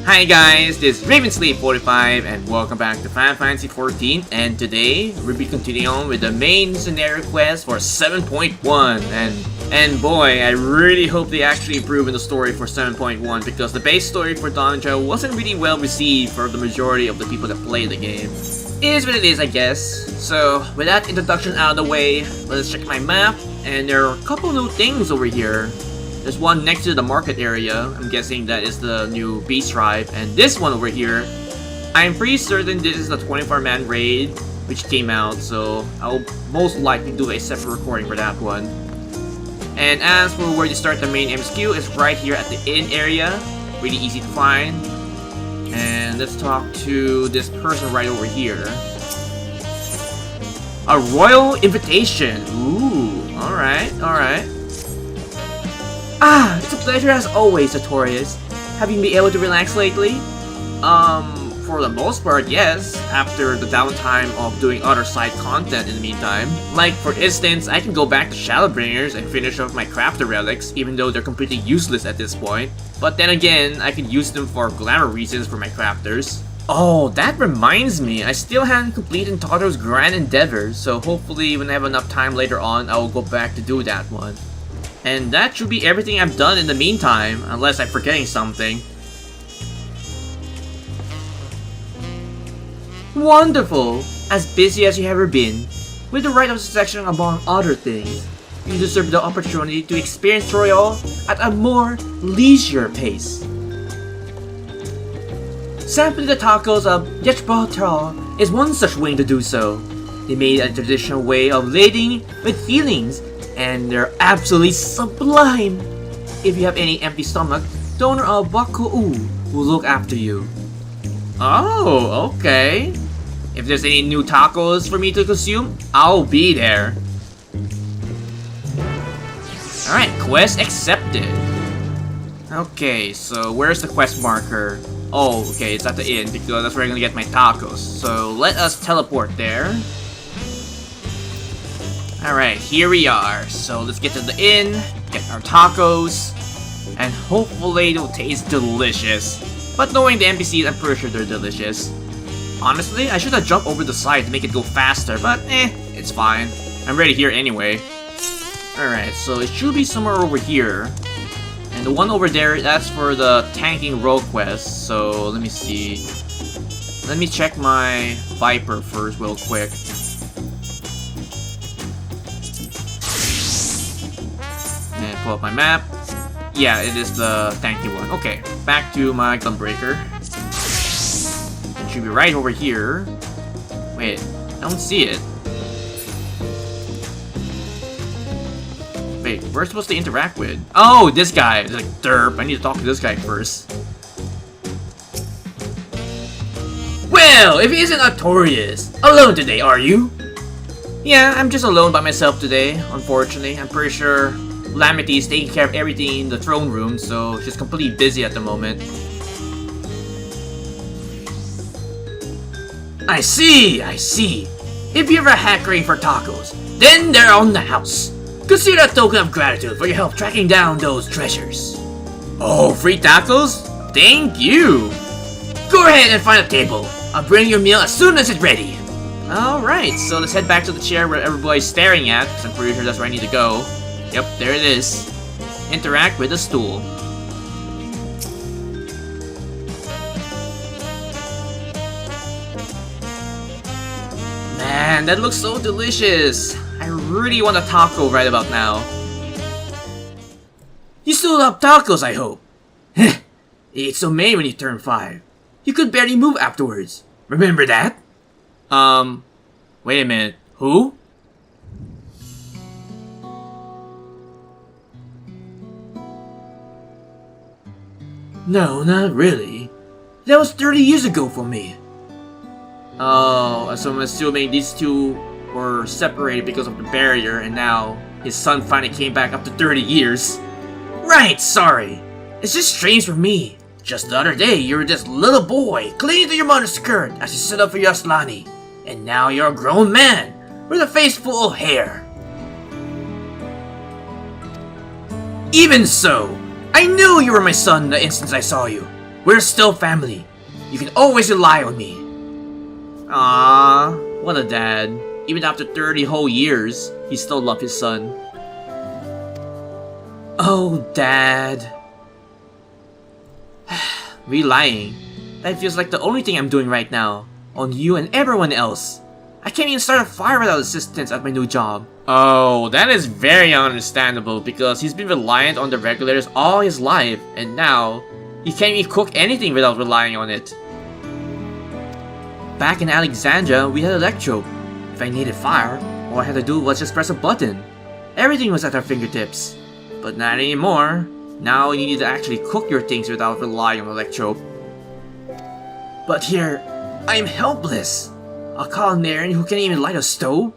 Hi guys, this is Ravensleep45 and welcome back to Fantasy XIV, and today we'll be continuing on with the main scenario quest for 7.1 and boy, I really hope they actually improve in the story for 7.1 because the base story for Dawntrail wasn't really well received for the majority of the people that play the game. It is what it is, I guess. So with that introduction out of the way, let's check my map, and there are a couple new things over here. There's one next to the market area. I'm guessing that is the new beast tribe. And this one over here, I'm pretty certain this is the 24-man raid which came out, so I'll most likely do a separate recording for that one. And as for where you start the main MSQ, it's right here at the inn area. Really easy to find. And let's talk to this person right over here. A royal invitation. Ooh, alright, alright. Ah, it's a pleasure as always, Notorious. Have you been able to relax lately? For the most part, yes, after the downtime of doing other side content in the meantime. Like, for instance, I can go back to Shadowbringers and finish off my crafter relics, even though they're completely useless at this point. But then again, I can use them for glamour reasons for my crafters. Oh, that reminds me, I still haven't completed Toto's Grand Endeavor, so hopefully when I have enough time later on, I will go back to do that one. And that should be everything I've done in the meantime, unless I'm forgetting something. Wonderful! As busy as you've ever been. With the rite of succession among other things, you deserve the opportunity to experience Tural at a more leisure pace. Sampling the tacos of Tural is one such way to do so. They made a traditional way of lading with feelings, and they're absolutely sublime. If you have any empty stomach, the owner of Wuk Lamat will look after you. Oh, okay. If there's any new tacos for me to consume, I'll be there. Alright, quest accepted. Okay, so where's the quest marker? Oh, okay, it's at the inn because that's where I'm gonna get my tacos. So let us teleport there. Alright, here we are. So let's get to the inn, get our tacos, and hopefully they'll taste delicious. But knowing the NPCs, I'm pretty sure they're delicious. Honestly, I should have jumped over the side to make it go faster, but it's fine. I'm ready here anyway. Alright, so it should be somewhere over here. And the one over there, that's for the tanking rogue quest, so let me see. Let me check my Viper first real quick. And pull up my map. Yeah, it is the tanky one. Okay, back to my Gunbreaker. It should be right over here. Wait, I don't see it. Wait, we're supposed to interact with? Oh, this guy. It's like, derp, I need to talk to this guy first. Well, if he isn't notorious, alone today, are you? Yeah, I'm just alone by myself today, unfortunately. I'm pretty sure Lamity is taking care of everything in the throne room, so she's completely busy at the moment. I see, I see. If you're ever hankering for tacos, then they're on the house. Consider a token of gratitude for your help tracking down those treasures. Oh, free tacos? Thank you. Go ahead and find a table. I'll bring your meal as soon as it's ready. Alright, so let's head back to the chair where everybody's staring at, because I'm pretty sure that's where I need to go. Yep, there it is. Interact with the stool. Man, that looks so delicious. I really want a taco right about now. You still love tacos, I hope. Heh, you ate so many when you turned 5. You could barely move afterwards. Remember that? Wait a minute. Who? No, not really. That was 30 years ago for me. Oh, so I'm assuming these two were separated because of the barrier, and now his son finally came back after 30 years. Right, sorry. It's just strange for me. Just the other day, you were this little boy clinging to your mother's skirt as you stood up for your Aslani. And now you're a grown man with a face full of hair. Even so, I knew you were my son the instant I saw you. We're still family. You can always rely on me. Ah, what a dad. Even after 30 whole years, he still loved his son. Oh, Dad. Relying. That feels like the only thing I'm doing right now. On you and everyone else. I can't even start a fire without assistance at my new job. Oh, that is very understandable because he's been reliant on the regulators all his life, and now he can't even cook anything without relying on it. Back in Alexandria, we had electro. If I needed fire, all I had to do was just press a button. Everything was at our fingertips. But not anymore. Now you need to actually cook your things without relying on electro. But here, I am helpless. A culinarian who can't even light a stove?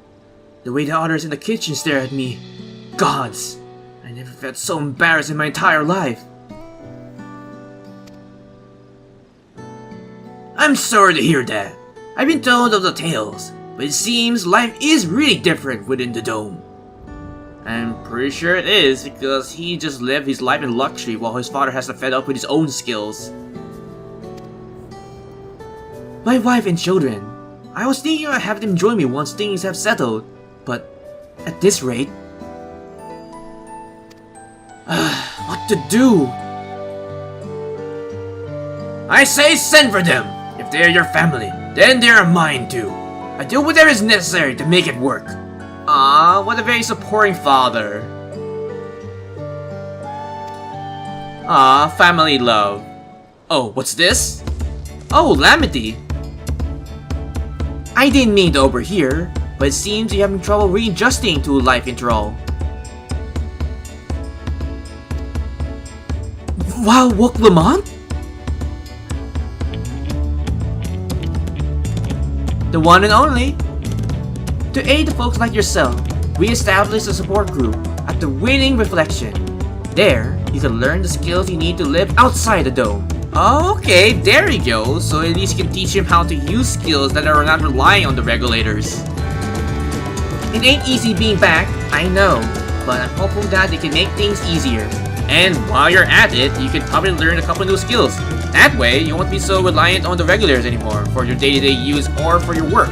The way the others in the kitchen stare at me. Gods, I never felt so embarrassed in my entire life. I'm sorry to hear that. I've been told of the tales, but it seems life is really different within the dome. I'm pretty sure it is, because he just lived his life in luxury while his father has to fed up with his own skills. My wife and children. I was thinking I'd have them join me once things have settled, but at this rate... what to do? I say send for them! If they're your family, then they're mine too. I do whatever is necessary to make it work. Ah, what a very supporting father. Ah, family love. Oh, what's this? Oh, Lamity. I didn't mean to overhear, but it seems you're having trouble readjusting to life in Tural. Wow, Wuk Lamat? The one and only. To aid the folks like yourself, we established a support group at the Winning Reflection. There, you can learn the skills you need to live outside the dome. Okay, there you go. So at least you can teach him how to use skills that are not relying on the regulators. It ain't easy being back, I know, but I'm hopeful that they can make things easier. And while you're at it, you can probably learn a couple new skills. That way, you won't be so reliant on the regulators anymore for your day-to-day use or for your work.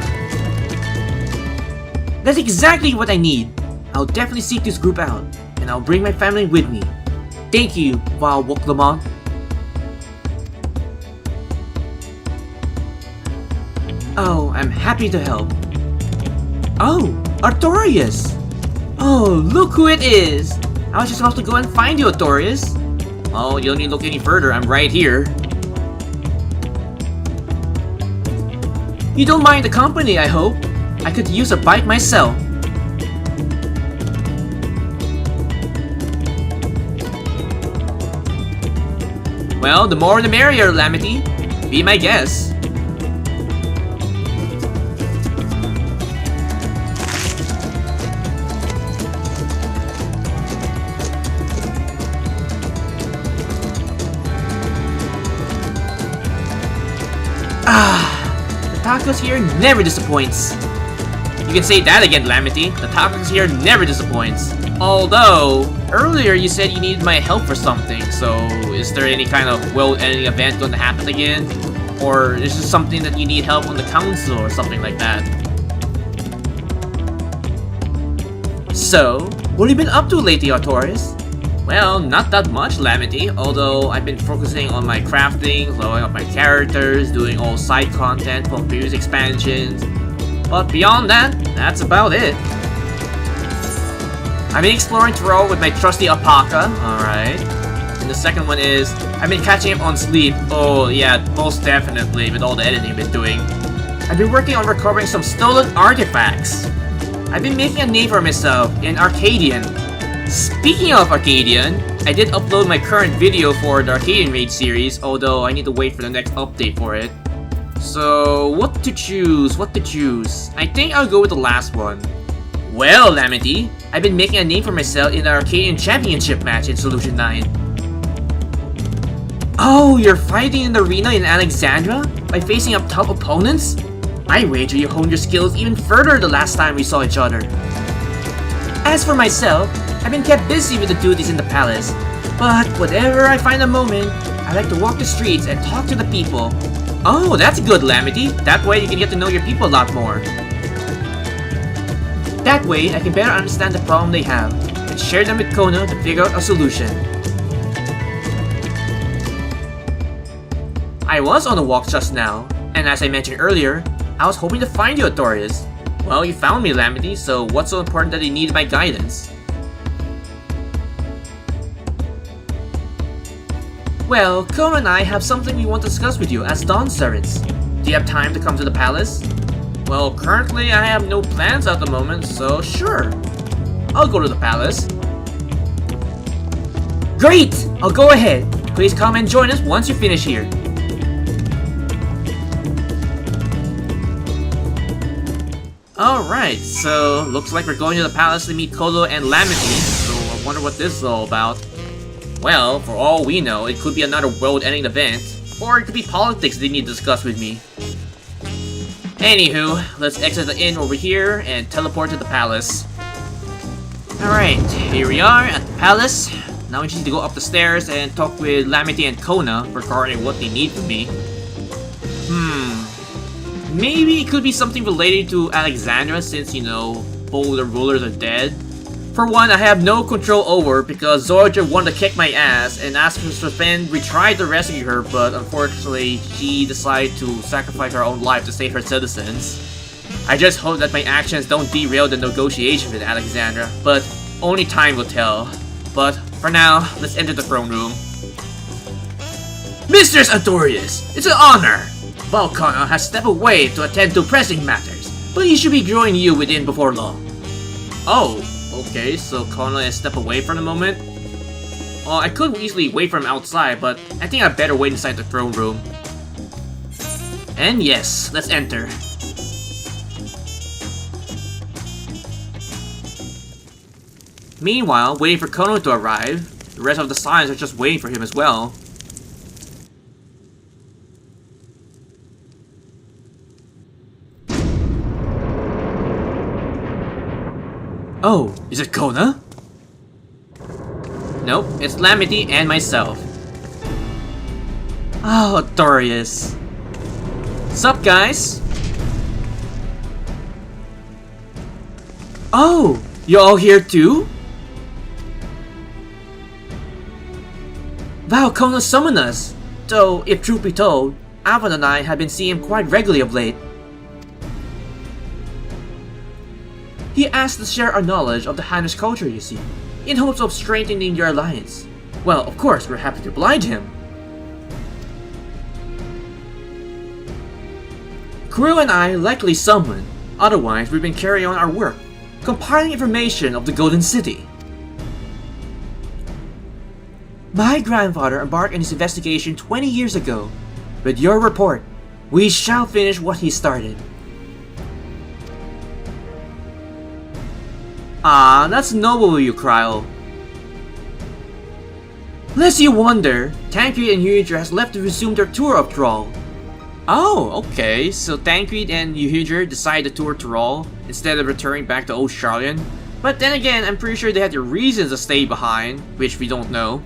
That's exactly what I need. I'll definitely seek this group out, and I'll bring my family with me. Thank you, Wuk Lamat. Oh, I'm happy to help. Oh, Artorias! Oh, look who it is! I was just about to go and find you, Artorias. Oh, you don't need to look any further, I'm right here. You don't mind the company, I hope? I could use a bite myself. Well, the more the merrier, Lamity. Be my guest. The tacos here never disappoints. You can say that again, Lamity. The tacos here never disappoints. Although, earlier you said you needed my help for something, so is there any kind of world-ending event going to happen again? Or is this something that you need help on the council or something like that? So, what have you been up to lately, Artorias? Well, not that much, Lamity, although I've been focusing on my crafting, leveling up my characters, doing all side content from previous expansions. But beyond that, that's about it. I've been exploring Tural with my trusty alpaca, alright. And the second one is, I've been catching up on sleep. Oh yeah, most definitely, with all the editing I've been doing. I've been working on recovering some stolen artifacts. I've been making a name for myself in Arcadian. Speaking of Arcadian, I did upload my current video for the Arcadian Raid series, although I need to wait for the next update for it. So, what to choose? I think I'll go with the last one. Well, Lamity, I've been making a name for myself in the Arcadian Championship match in Solution 9. Oh, you're fighting in the arena in Alexandria? By facing up top opponents? I wager you honed your skills even further the last time we saw each other. As for myself, I've been kept busy with the duties in the palace, but whenever I find a moment, I like to walk the streets and talk to the people. Oh, that's good, Lamity. That way you can get to know your people a lot more. That way, I can better understand the problem they have and share them with Kona to figure out a solution. I was on a walk just now, and as I mentioned earlier, I was hoping to find you, Artorias. Well, you found me, Lamity, so what's so important that you need my guidance? Well, Kona and I have something we want to discuss with you as Dawnservants. Do you have time to come to the palace? Well, currently I have no plans at the moment, so sure. I'll go to the palace. Great! I'll go ahead. Please come and join us once you finish here. Alright, so looks like we're going to the palace to meet Kolo and Lamity, so I wonder what this is all about. Well, for all we know, it could be another world-ending event, or it could be politics they need to discuss with me. Anywho, let's exit the inn over here and teleport to the palace. Alright, here we are at the palace. Now we just need to go up the stairs and talk with Lamity and Kona regarding what they need from me. Maybe it could be something related to Alexandra since, you know, both the rulers are dead. For one, I have no control over because Zorja wanted to kick my ass, and as for Sven, we tried to rescue her, but unfortunately, she decided to sacrifice her own life to save her citizens. I just hope that my actions don't derail the negotiation with Alexandra, but only time will tell. But for now, let's enter the throne room. Mistress Artorias, it's an honor! Valkana has stepped away to attend to pressing matters, but he should be joining you within before long. Oh, okay, so Kona has stepped away for the moment. I could easily wait for him outside, but I think I'd better wait inside the throne room. And yes, let's enter. Meanwhile, waiting for Kona to arrive, the rest of the Scions are just waiting for him as well. Oh, is it Kona? Nope, it's Lamity and myself. Oh, Artorias. Sup, guys? Oh, you all here too? Wow, Kona summoned us. Though, if truth be told, Avon and I have been seeing him quite regularly of late. He asked to share our knowledge of the Hannish culture, you see, in hopes of strengthening your alliance. Well, of course, we're happy to oblige him. Crew and I likely summoned, otherwise we've been carrying on our work, compiling information of the Golden City. My grandfather embarked on his investigation 20 years ago. With your report, we shall finish what he started. Ah, that's noble of you, Cryo. Lest you wonder, Tancred and Eorzea has left to resume their tour of Tural. Oh, okay, so Tancred and Eorzea decided to tour Tural instead of returning back to Old Charlian. But then again, I'm pretty sure they had their reasons to stay behind, which we don't know.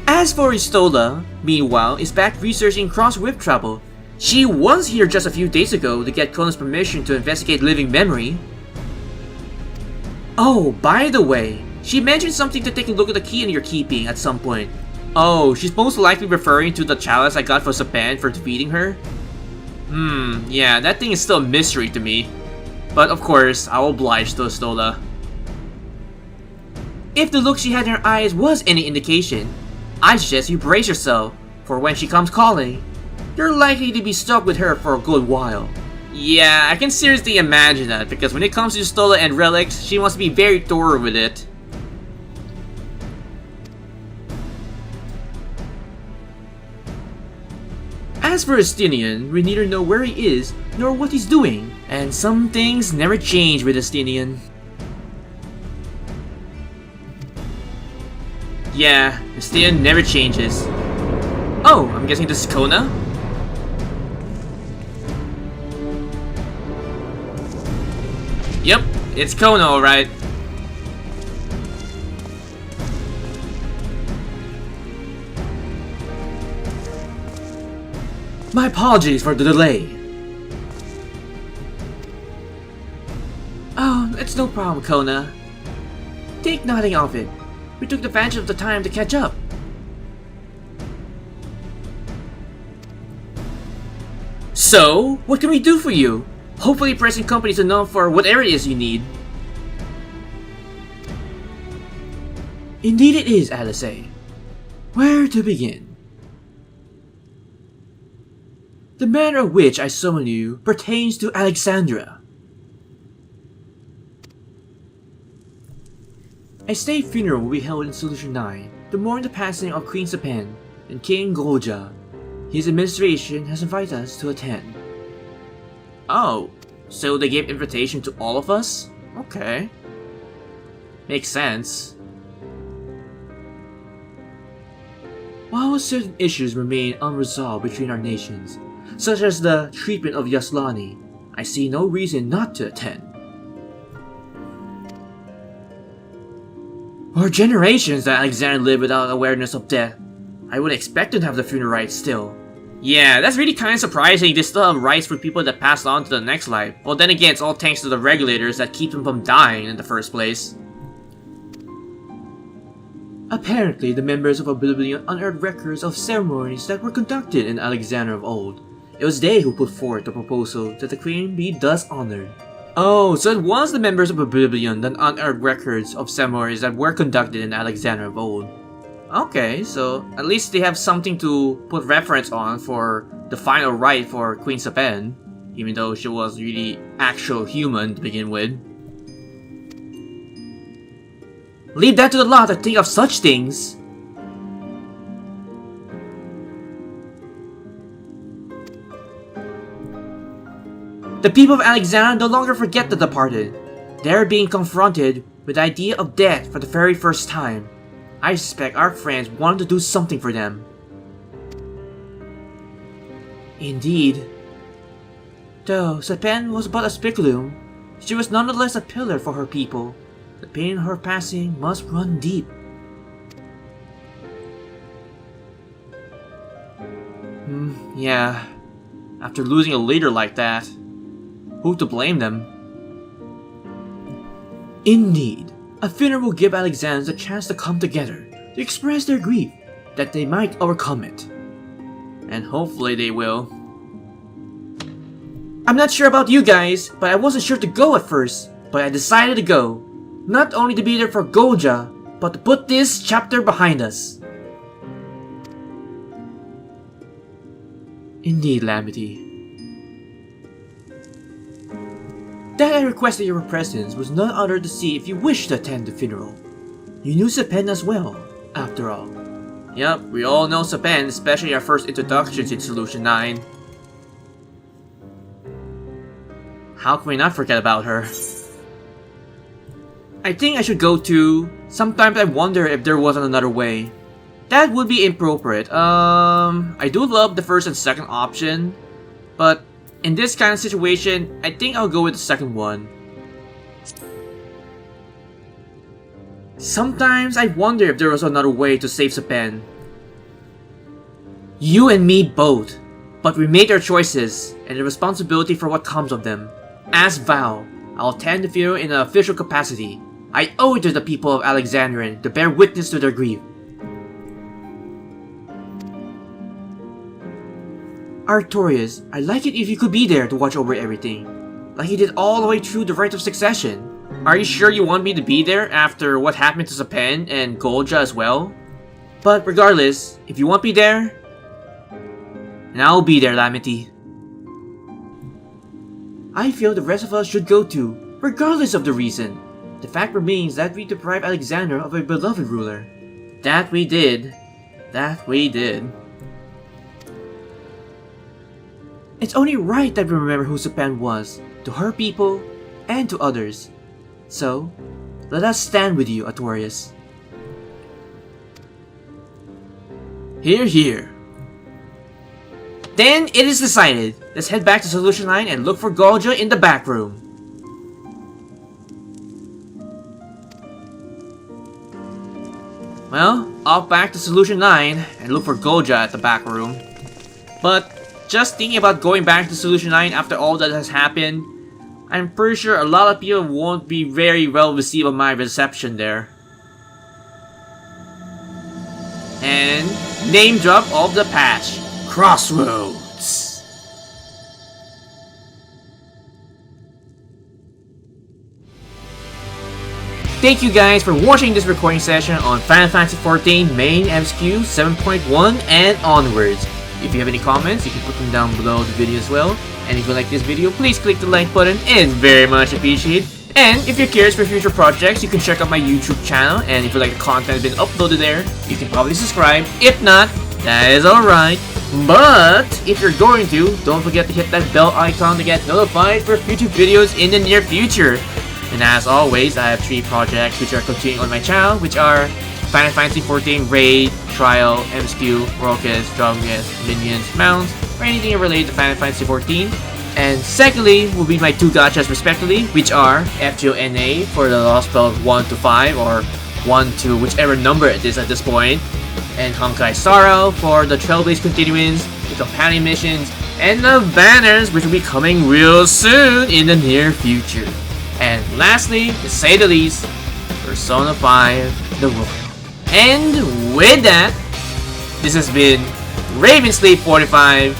As for Istola, meanwhile, is back researching cross-whip travel. She was here just a few days ago to get Kona's permission to investigate living memory. Oh, by the way, she mentioned something to take a look at the key in your keeping at some point. Oh, she's most likely referring to the chalice I got for Saban for defeating her? Yeah, that thing is still a mystery to me. But of course, I'll oblige to Istola. If the look she had in her eyes was any indication, I suggest you brace yourself, for when she comes calling, you're likely to be stuck with her for a good while. Yeah, I can seriously imagine that, because when it comes to Stola and relics, she wants to be very thorough with it. As for Estinian, we neither know where he is, nor what he's doing, and some things never change with Estinian. Yeah, Estinian never changes. Oh, I'm guessing this is Kona? Yep, it's Kona, alright. My apologies for the delay. Oh, it's no problem, Kona. Take nothing of it. We took advantage of the time to catch up. So, what can we do for you? Hopefully present company is enough for whatever it is you need. Indeed it is, Eorzea. Where to begin? The manner of which I summon you pertains to Alexandra. A state funeral will be held in Solution 9 to mourn the passing of Queen Sepen and King Eorzea. His administration has invited us to attend. Oh, so they gave invitation to all of us? Okay. Makes sense. While certain issues remain unresolved between our nations, such as the treatment of Yaslani, I see no reason not to attend. For generations that Alexander lived without awareness of death, I would expect them to have the funeral rites still. Yeah, that's really kinda surprising. They still have rites for people that passed on to the next life. Well, then again, it's all thanks to the regulators that keep them from dying in the first place. Apparently, the members of Oblivion unearthed records of ceremonies that were conducted in Alexander of old. It was they who put forth the proposal that the Queen be thus honored. Oh, so it was the members of Oblivion that unearthed records of ceremonies that were conducted in Alexander of old. Okay, so at least they have something to put reference on for the final rite for Queen Sepen, even though she was really actual human to begin with. Leave that to the law to think of such things. The people of Alexandria no longer forget the departed. They are being confronted with the idea of death for the very first time. I suspect our friends wanted to do something for them. Indeed. Though Sepen was but a speculum, she was nonetheless a pillar for her people. The pain of her passing must run deep. Yeah. After losing a leader like that, who to blame them? Indeed, a funeral will give Alexanders a chance to come together, to express their grief, that they might overcome it. And hopefully they will. I'm not sure about you guys, but I wasn't sure to go at first, but I decided to go. Not only to be there for Eorzea, but to put this chapter behind us. Indeed, Lamity. That I requested your presence was none other to see if you wished to attend the funeral. You knew Sepen as well, after all. Yep, we all know Sepen, especially our first introductions in Solution 9. How can we not forget about her? I think I should go too. Sometimes I wonder if there wasn't another way. That would be inappropriate. I do love the first and second option, but in this kind of situation, I think I'll go with the second one. Sometimes I wonder if there was another way to save Sepen. You and me both, but we made our choices and the responsibility for what comes of them. As vow, I'll attend the funeral in an official capacity. I owe it to the people of Alexandria to bear witness to their grief. Artorias, I'd like it if you could be there to watch over everything, like you did all the way through the rite of succession. Are you sure you want me to be there after what happened to Sepen and Eorzea as well? But regardless, if you want me there, then I'll be there, Lamity. I feel the rest of us should go too, regardless of the reason. The fact remains that we deprived Alexander of a beloved ruler. That we did. That we did. It's only right that we remember who Sepen was, to her people, and to others. So, let us stand with you, Artorias. Hear, hear. Then it is decided. Let's head back to Solution 9 and look for Eorzea in the back room. Well, off back to Solution 9 and look for Eorzea at the back room. But just thinking about going back to Solution 9 after all that has happened, I'm pretty sure a lot of people won't be very well received on my reception there. And name drop of the patch, Crossroads. Thank you guys for watching this recording session on Final Fantasy XIV main MSQ 7.1 and onwards. If you have any comments, you can put them down below the video as well. And if you like this video, please click the like button, it's very much appreciated. And if you're curious for future projects, you can check out my YouTube channel, and if you like the content being uploaded there, you can probably subscribe. If not, that is alright. But if you're going to, don't forget to hit that bell icon to get notified for future videos in the near future. And as always, I have 3 projects which are continuing on my channel, which are Final Fantasy XIV Raid, Trial, MSQ, Rocus, Dragons, Minions, Mounts, or anything related to Final Fantasy XIV. And secondly will be my 2 gachas respectively, which are FGONA for the Lost Spell 1 to 5 or 1 to whichever number it is at this point, and Honkai Sorrow for the Trailblaze Continuance, the companion missions, and the banners, which will be coming real soon in the near future. And lastly, to say the least, Persona 5 The Royal. And with that, this has been Ravensleep45.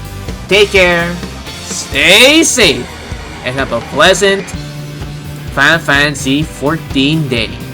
Take care, stay safe, and have a pleasant Final Fantasy XIV day.